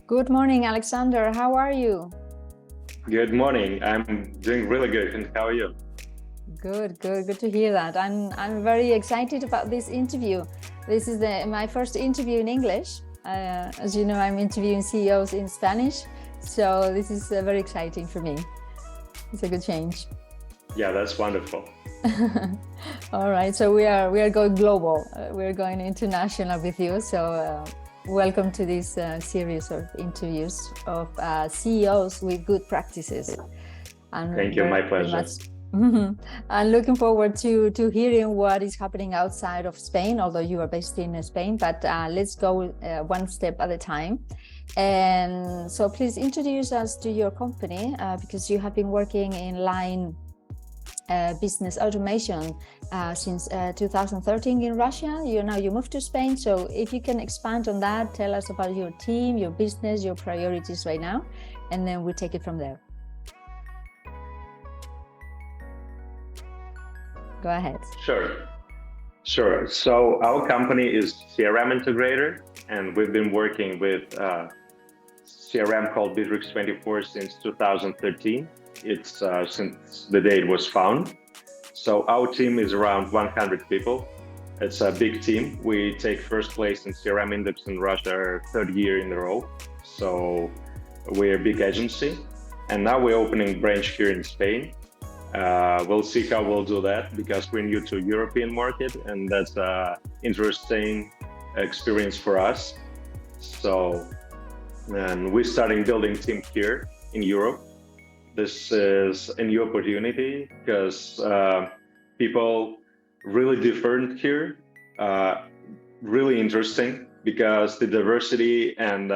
Good morning, Alexander. How are you? Good morning. I'm doing really good. And how are you? Good to hear that. I'm very excited about this interview. This is my first interview in English. As you know, I'm interviewing CEOs in Spanish, so this is very exciting for me. It's a good change. Yeah, that's wonderful. All right, so we are going global. We're going international with you. So welcome to this series of interviews of CEOs with good practices. And thank you. My pleasure. I'm looking forward to hearing what is happening outside of Spain, although you are based in Spain, but let's go one step at a time. And so please introduce us to your company because you have been working in line business automation since 2013 in Russia. You moved to Spain. So if you can expand on that, tell us about your team, your business, your priorities right now, and then we take it from there. Go ahead. Sure. So our company is CRM integrator, and we've been working with CRM called Bittrex24 since 2013. It's since the day it was found. So our team is around 100 people. It's a big team. We take first place in CRM index in Russia, third year in a row. So we're a big agency, and now we're opening branch here in Spain. We'll see how we'll do that because we're new to European market, and that's an interesting experience for us. So, and we're starting building team here in Europe. This is a new opportunity because people really different here, really interesting because the diversity and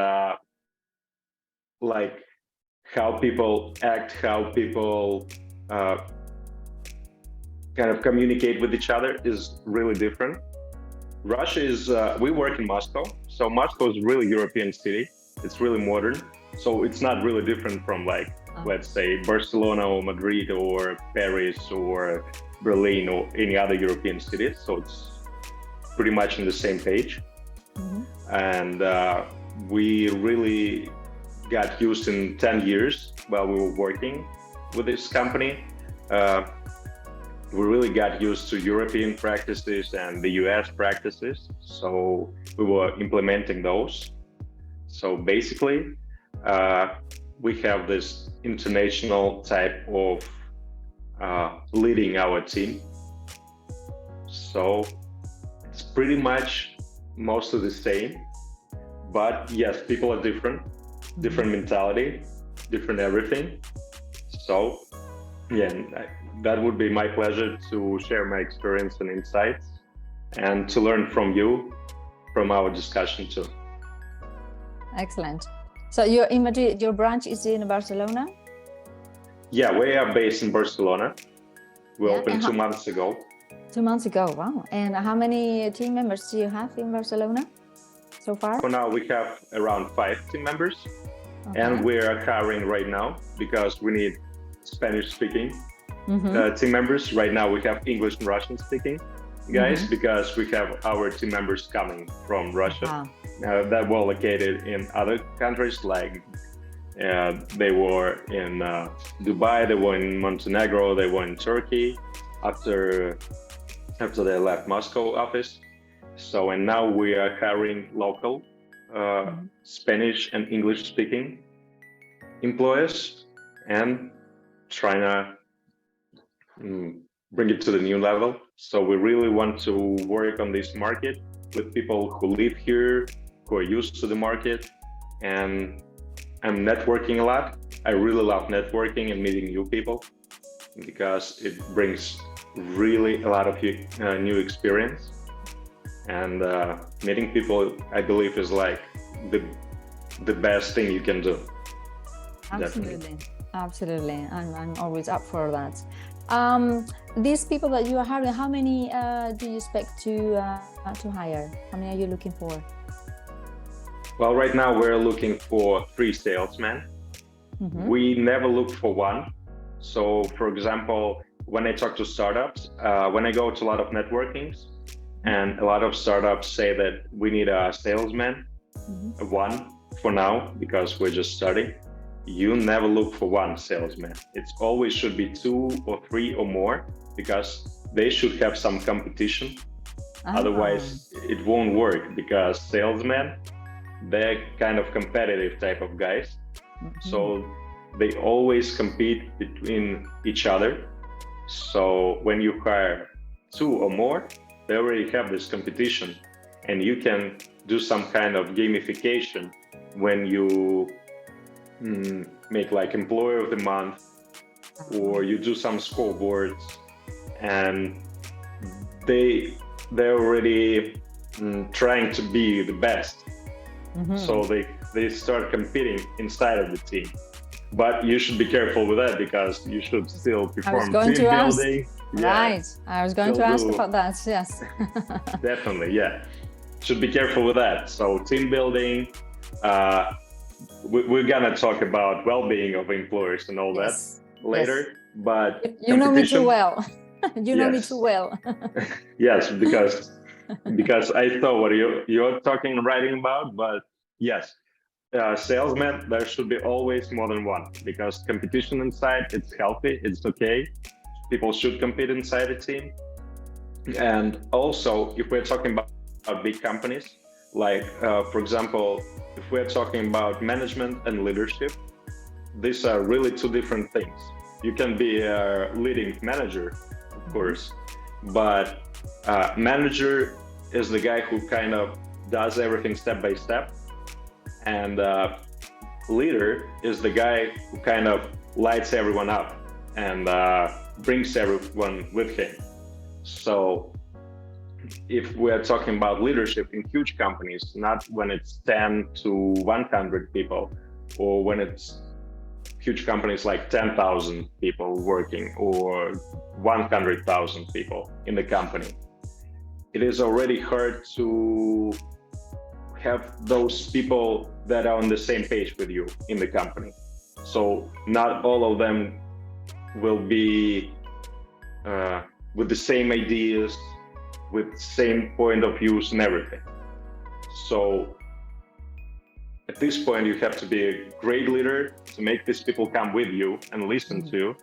like how people act, how people kind of communicate with each other is really different. Russia is, we work in Moscow. So Moscow is really European city. It's really modern. So it's not really different from like, let's say Barcelona or Madrid or Paris or Berlin or any other European cities. So it's pretty much on the same page. Mm-hmm. And we really got used in 10 years while we were working with this company. We really got used to European practices and the US practices. So we were implementing those. So basically, we have this international type of leading our team. So it's pretty much mostly the same, but yes, people are different mentality, different everything. So yeah, that would be my pleasure to share my experience and insights and to learn from you, from our discussion too. Excellent. So you're in Madrid, your branch is in Barcelona? Yeah, we are based in Barcelona. We opened 2 months ago. 2 months ago, wow. And how many team members do you have in Barcelona so far? For now, we have around 5 team members. Okay. And we are hiring right now because we need Spanish-speaking team members. Right now, we have English and Russian-speaking guys because we have our team members coming from Russia. That were located in other countries, like they were in Dubai, they were in Montenegro, they were in Turkey after they left Moscow office. So, and now we are hiring local Spanish and English speaking employees and trying to bring it to the new level. So we really want to work on this market with people who live here, who are used to the market, and I'm networking a lot. I really love networking and meeting new people because it brings really a lot of new experience. And meeting people, I believe, is like the best thing you can do. Absolutely. I'm always up for that. These people that you are hiring, how many do you expect to hire? How many are you looking for? Well, right now we're looking for 3 salesmen. We never look for one. So, for example, when I talk to startups, when I go to a lot of networkings, and a lot of startups say that we need a salesman, one for now, because we're just starting, you never look for one salesman. It's always should be 2 or 3 or more, because they should have some competition. Otherwise, it won't work, because salesmen, they're kind of competitive type of guys. So they always compete between each other. So when you hire 2 or more, they already have this competition, and you can do some kind of gamification when you make like employee of the month, or you do some scoreboards, and they're already trying to be the best. So they start competing inside of the team. But you should be careful with that, because you should still perform team building. Right, I was going to ask about that, yes. Definitely, yeah. Should be careful with that. So team building, we're gonna talk about well-being of employers and all that later. But you know me too well. You know me too well. Yes, because I saw what you're talking and writing about. But yes, salesmen, there should be always more than one, because competition inside, it's healthy, it's okay. People should compete inside a team. And also, if we're talking about big companies, like for example, if we're talking about management and leadership, these are really 2 different things. You can be a leading manager, of course, but manager is the guy who kind of does everything step by step, and leader is the guy who kind of lights everyone up and brings everyone with him. So if we're talking about leadership in huge companies, not when it's 10 to 100 people, or when it's huge companies like 10,000 people working, or 100,000 people in the company, it is already hard to have those people that are on the same page with you in the company. So not all of them will be with the same ideas, with same point of views and everything. So at this point, you have to be a great leader to make these people come with you and listen to you.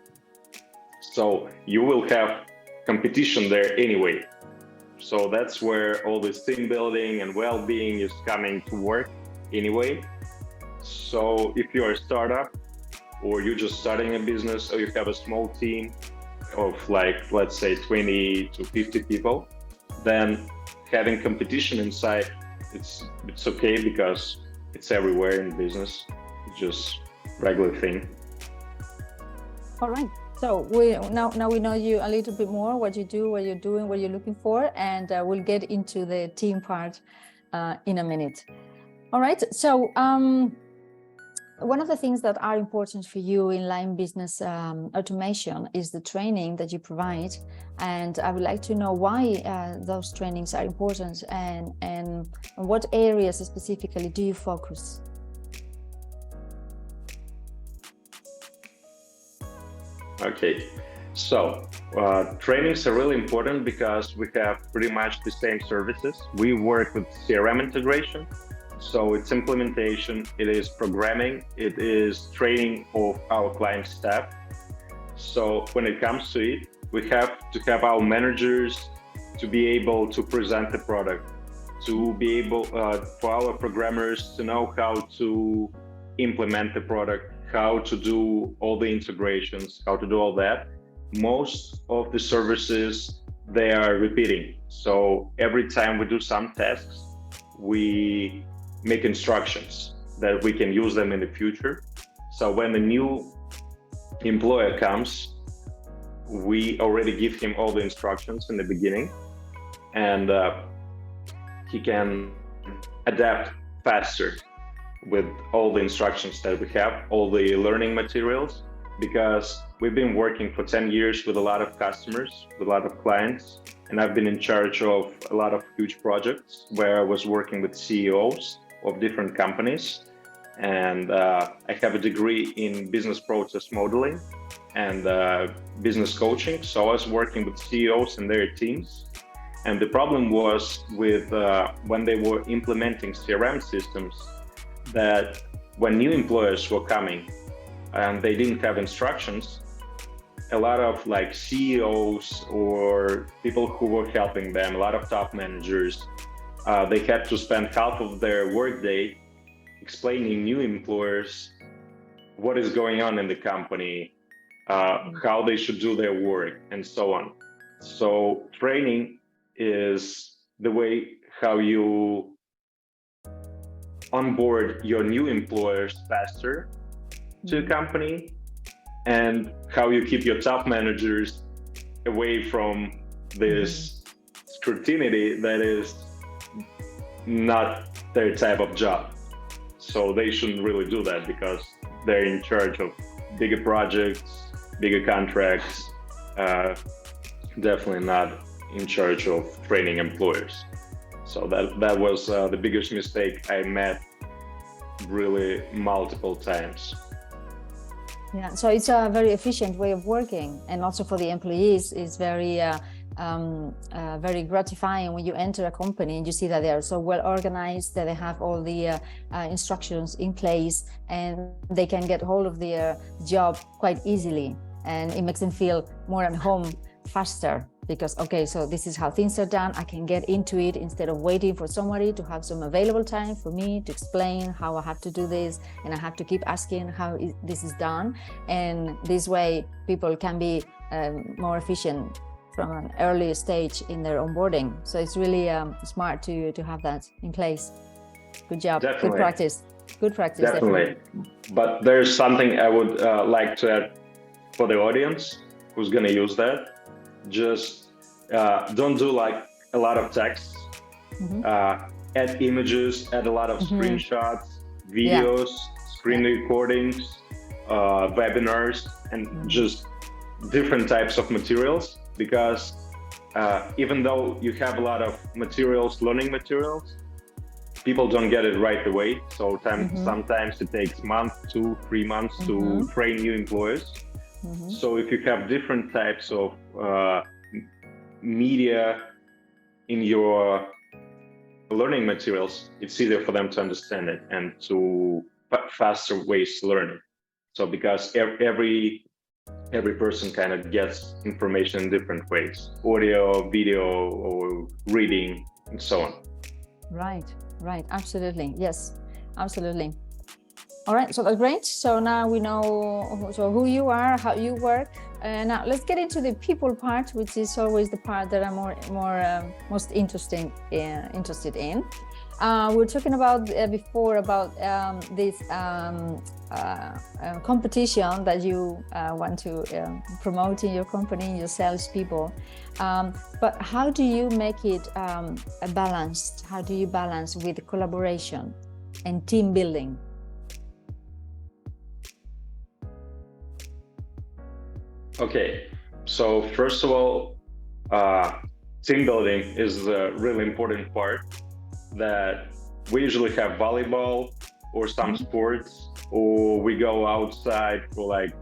So you will have competition there anyway. So that's where all this team building and well-being is coming to work anyway. So if you're a startup, or you're just starting a business, or you have a small team of like, let's say 20 to 50 people, then having competition inside, it's okay, because it's everywhere in business. It's just regular thing. All right. So we now we know you a little bit more, what you do, what you're doing, what you're looking for, and we'll get into the team part in a minute. All right. So one of the things that are important for you in line business automation is the training that you provide, and I would like to know why those trainings are important, and what areas specifically do you focus? Okay, so trainings are really important, because we have pretty much the same services. We work with CRM integration. So it's implementation, it is programming, it is training of our client staff. So when it comes to it, we have to have our managers to be able to present the product, to be able for our programmers to know how to implement the product, how to do all the integrations, how to do all that. Most of the services, they are repeating. So every time we do some tasks, we make instructions that we can use them in the future. So when a new employer comes, we already give him all the instructions in the beginning, and he can adapt faster with all the instructions that we have, all the learning materials, because we've been working for 10 years with a lot of customers, with a lot of clients, and I've been in charge of a lot of huge projects where I was working with CEOs of different companies, and I have a degree in business process modeling and business coaching. So I was working with CEOs and their teams, and the problem was with when they were implementing CRM systems, that when new employers were coming and they didn't have instructions, a lot of like CEOs or people who were helping them, a lot of top managers, they had to spend half of their workday explaining new employers what is going on in the company, how they should do their work, and so on. So training is the way how you onboard your new employers faster to a company, and how you keep your top managers away from this scrutiny that is not their type of job. So they shouldn't really do that because they're in charge of bigger projects, bigger contracts, definitely not in charge of training employers. So that was the biggest mistake I made really multiple times. Yeah, so it's a very efficient way of working, and also for the employees is very very gratifying when you enter a company and you see that they are so well organized, that they have all the instructions in place, and they can get hold of their job quite easily, and it makes them feel more at home faster, because okay, so this is how things are done, I can get into it instead of waiting for somebody to have some available time for me to explain how I have to do this, and I have to keep asking how this is done. And this way people can be more efficient from an early stage in their onboarding. So it's really smart to have that in place. Good job. Definitely. Good practice. Good practice. Definitely. But there's something I would like to add for the audience who's going to use that. Just don't do like a lot of text, add images, add a lot of screenshots, videos, screen recordings, webinars, and just different types of materials, because even though you have a lot of materials, learning materials, people don't get it right away. So sometimes it takes months, 2-3 months to train new employers. So if you have different types of media in your learning materials, it's easier for them to understand it and to faster ways to learn it. So because every person kind of gets information in different ways, audio, video, or reading, and so on. Right, absolutely. Yes, absolutely. All right, so that's great. So now we know who you are, how you work. Now let's get into the people part, which is always the part that I'm most interested in. We were talking about before about this competition that you want to promote in your company, your salespeople. But how do you make it balanced? How do you balance with collaboration and team building? Okay, so first of all, team building is a really important part that we usually have volleyball or some sports, or we go outside for like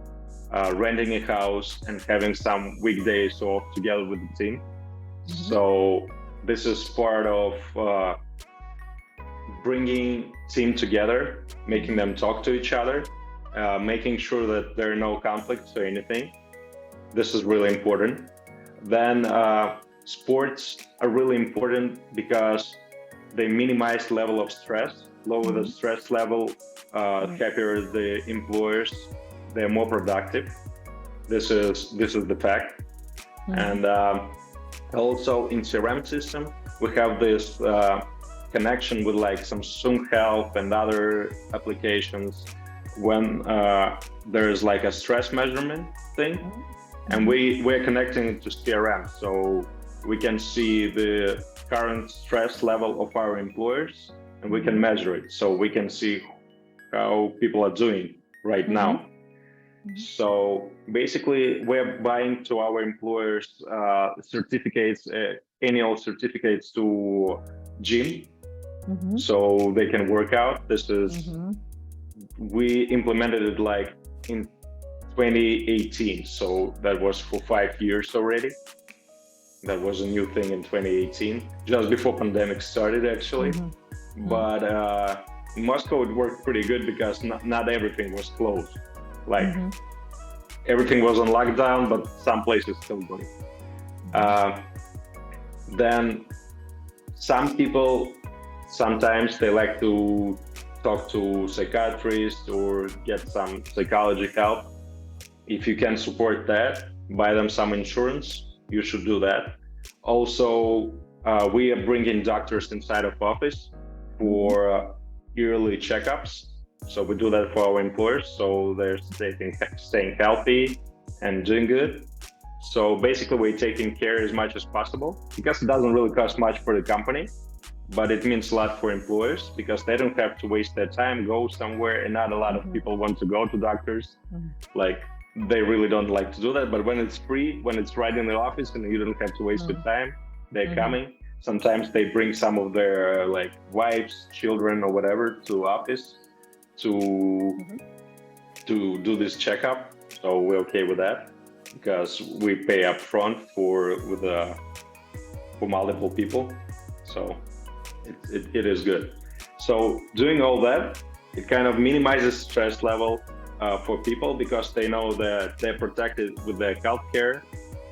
renting a house and having some weekdays off together with the team. So this is part of bringing team together, making them talk to each other, making sure that there are no conflicts or anything. This is really important. Then sports are really important because they minimize level of stress, lower the stress level, happier the employers, they're more productive. This is the fact. And also in CRM system, we have this connection with like some Zoom Help and other applications when there's like a stress measurement thing. And we're connecting it to CRM, so we can see the current stress level of our employers, and we can measure it, so we can see how people are doing right now. So basically, we're buying to our employers certificates, annual certificates to gym, so they can work out. This is we implemented it like in 2018, so that was for 5 years already. That was a new thing in 2018, just before pandemic started actually. But in Moscow, it worked pretty good because not everything was closed. Like everything was on lockdown, but some places still going. Then some people, sometimes they like to talk to psychiatrists or get some psychology help. If you can support that, buy them some insurance, you should do that. Also, we are bringing doctors inside of office for yearly checkups. So we do that for our employers, so they're staying healthy and doing good. So basically, we're taking care as much as possible because it doesn't really cost much for the company, but it means a lot for employers because they don't have to waste their time, go somewhere, and not a lot of people want to go to doctors. Like, they really don't like to do that. But when it's free, when it's right in the office and you don't have to waste your time, they're coming. Sometimes they bring some of their like wives, children, or whatever to office to do this checkup. So we're okay with that because we pay up front for multiple people. So it is good. So doing all that, it kind of minimizes stress level for people because they know that they're protected with their healthcare.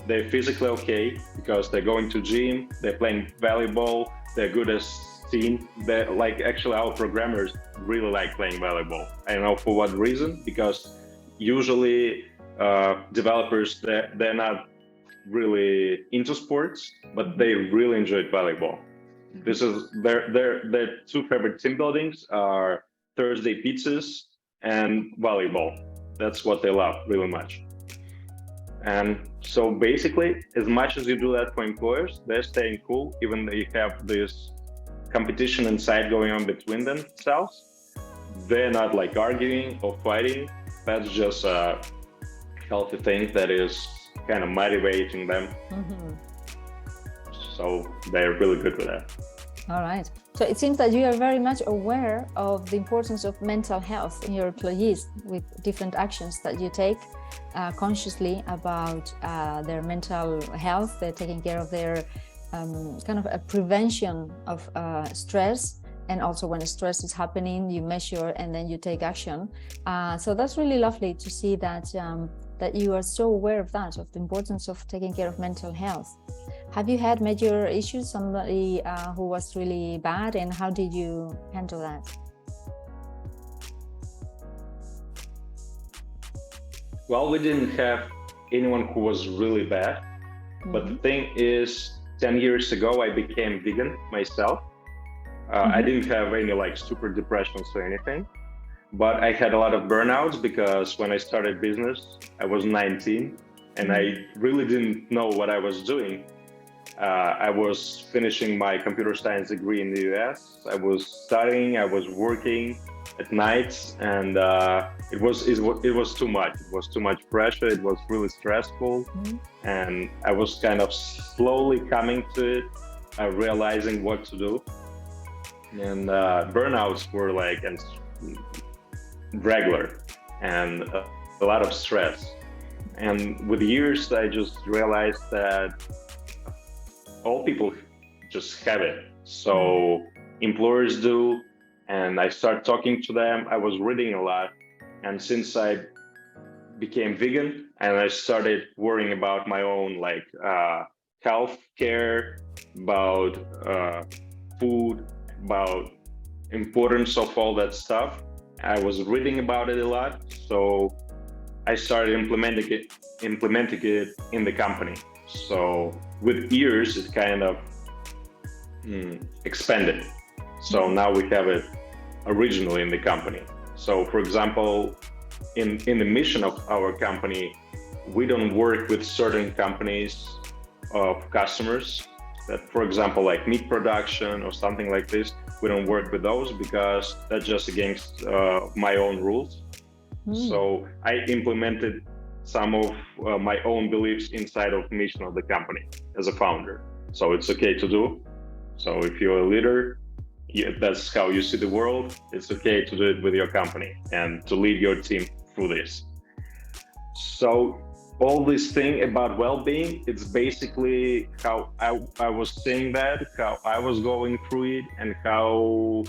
They're physically okay because they're going to gym, they're playing volleyball, they're good as seen. They're like, actually our programmers really like playing volleyball. I don't know for what reason, because usually developers, they're not really into sports, but they really enjoyed volleyball. This is their two favorite team buildings are Thursday pizzas and volleyball. That's what they love really much. And so basically, as much as you do that for employers, they're staying cool, even though you have this competition inside going on between themselves. They're not like arguing or fighting. That's just a healthy thing that is kind of motivating them. So they're really good with that. All right. So it seems that you are very much aware of the importance of mental health in your employees with different actions that you take consciously about their mental health. They're taking care of their kind of a prevention of stress. And also when stress is happening, you measure and then you take action. So that's really lovely to see that that you are so aware of that, of the importance of taking care of mental health. Have you had major issues, somebody who was really bad, and how did you handle that? Well, we didn't have anyone who was really bad, but the thing is, 10 years ago, I became vegan myself. I didn't have any like super depressions or anything, but I had a lot of burnouts because when I started business, I was 19 and I really didn't know what I was doing. I was finishing my computer science degree in the US. I was studying, I was working at nights, and it was too much. It was too much pressure. It was really stressful, and I was kind of slowly coming to it, realizing what to do. And burnouts were like regular, and a lot of stress. And with years, I just realized that all people just have it. So employers do, and I started talking to them. I was reading a lot, and since I became vegan and I started worrying about my own like health care, about food, about importance of all that stuff, I was reading about it a lot. So I started implementing it in the company. So with years, it kind of expanded. So now we have it originally in the company. So for example, in the mission of our company, we don't work with certain companies of customers that, for example, like meat production or something like this, we don't work with those because that's just against my own rules. So I implemented some of my own beliefs inside of mission of the company as a founder. So it's okay to do. So if you're a leader, that's how you see the world. It's okay to do it with your company and to lead your team through this. So all this thing about well-being, it's basically how I was saying that, how I was going through it, and how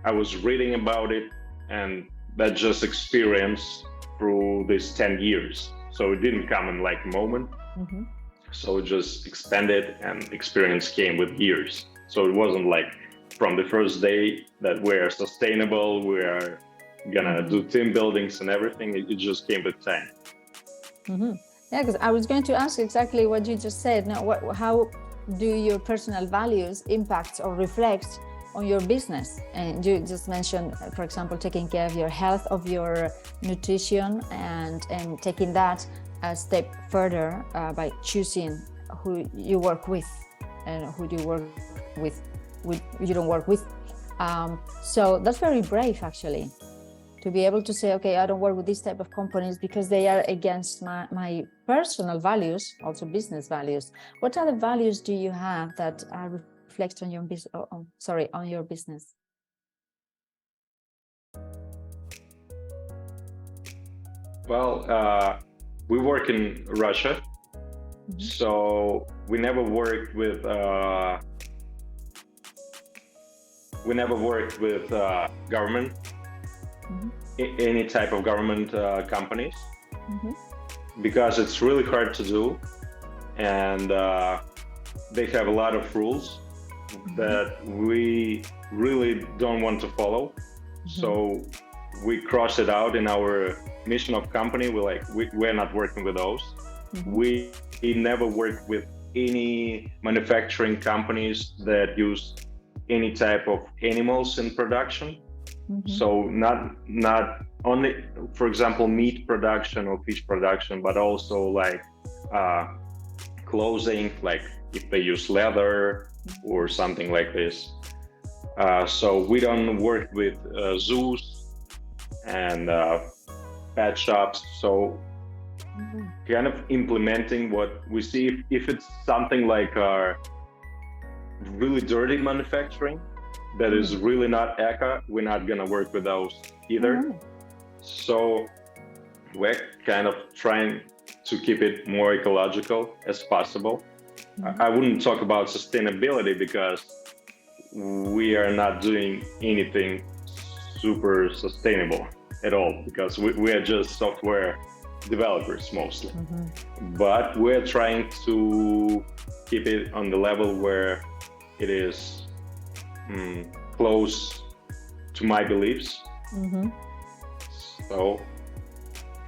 I was reading about it, and that just experience through these 10 years. So it didn't come in like a moment. Mm-hmm. So it just expanded, and experience came with years. So it wasn't like from the first day that we're sustainable, we're gonna do team buildings and everything. It just came with time. Mm-hmm. Yeah, because I was going to ask exactly what you just said. Now, how do your personal values impact or reflect on your business? And you just mentioned, for example, taking care of your health, of your nutrition, and taking that a step further by choosing who you work with and who do you work with you don't work with. So that's very brave, actually, to be able to say, okay, I don't work with this type of companies because they are against my personal values, also business values. What other values do you have that reflect on your on your business? Well, we work in Russia, so we never worked with government, any type of government companies, because it's really hard to do, and they have a lot of rules that we really don't want to follow. So we cross it out in our mission of company. We're not working with those. We never work with any manufacturing companies that use any type of animals in production. So not only, for example, meat production or fish production, but also like clothing, like if they use leather or something like this. So we don't work with zoos and pet shops. So kind of implementing what we see. If it's something like really dirty manufacturing that is really not eco, we're not gonna work with those either. So we're kind of trying to keep it more ecological as possible. I wouldn't talk about sustainability because we are not doing anything super sustainable at all, because we are just software developers mostly. But we're trying to keep it on the level where it is close to my beliefs. So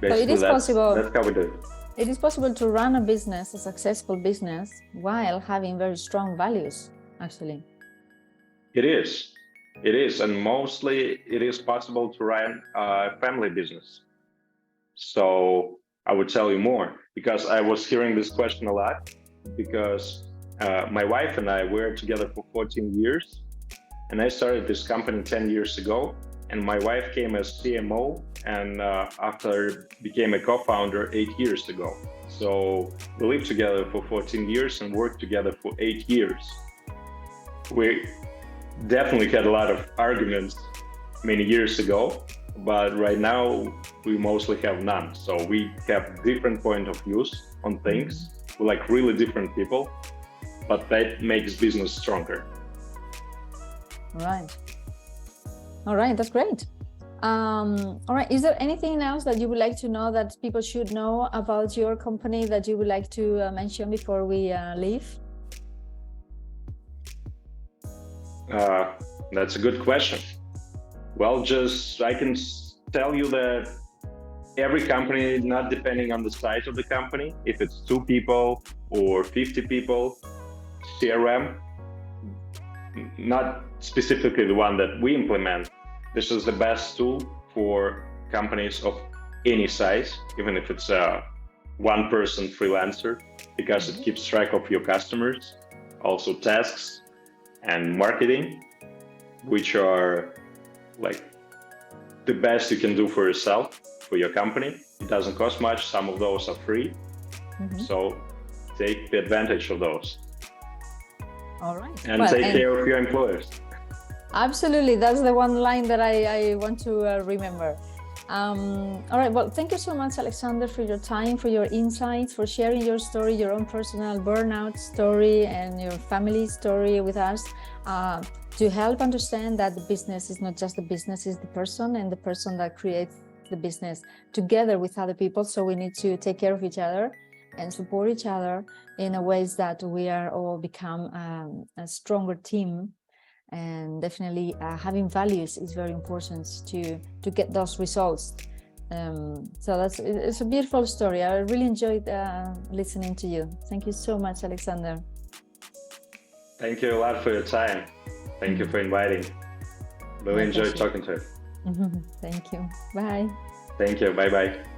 basically that's how we do it. It is possible to run a business, a successful business, while having very strong values, actually. It is, and mostly it is possible to run a family business. So I would tell you more, because I was hearing this question a lot, because my wife and I were together for 14 years, and I started this company 10 years ago, and my wife came as CMO, and after became a co-founder 8 years ago. So we lived together for 14 years and worked together for 8 years. We definitely had a lot of arguments many years ago, but right now we mostly have none. So we have different point of views on things. We're like really different people, but that makes business stronger. All right, that's great. All right, is there anything else that you would like to know that people should know about your company that you would like to mention before we leave? That's a good question. Well, I can tell you that every company, not depending on the size of the company, if it's 2 people or 50 people, CRM, not specifically the one that we implement, this is the best tool for companies of any size, even if it's a one-person freelancer, because it keeps track of your customers, also tasks and marketing, which are like the best you can do for yourself, for your company. It doesn't cost much. Some of those are free. So take the advantage of those. All right. And take care of your employers. Absolutely. That's the one line that I want to remember. All right. Well, thank you so much, Aleksandr, for your time, for your insights, for sharing your story, your own personal burnout story and your family story with us. to help understand that the business is not just the business, is the person, and the person that creates the business together with other people. So we need to take care of each other and support each other in a ways that we are all become a stronger team. And definitely having values is very important to get those results. So it's a beautiful story. I really enjoyed listening to you. Thank you so much, Aleksandr. Thank you a lot for your time. Thank you for inviting. Really enjoyed talking to you. Thank you. Bye. Thank you. Bye-bye.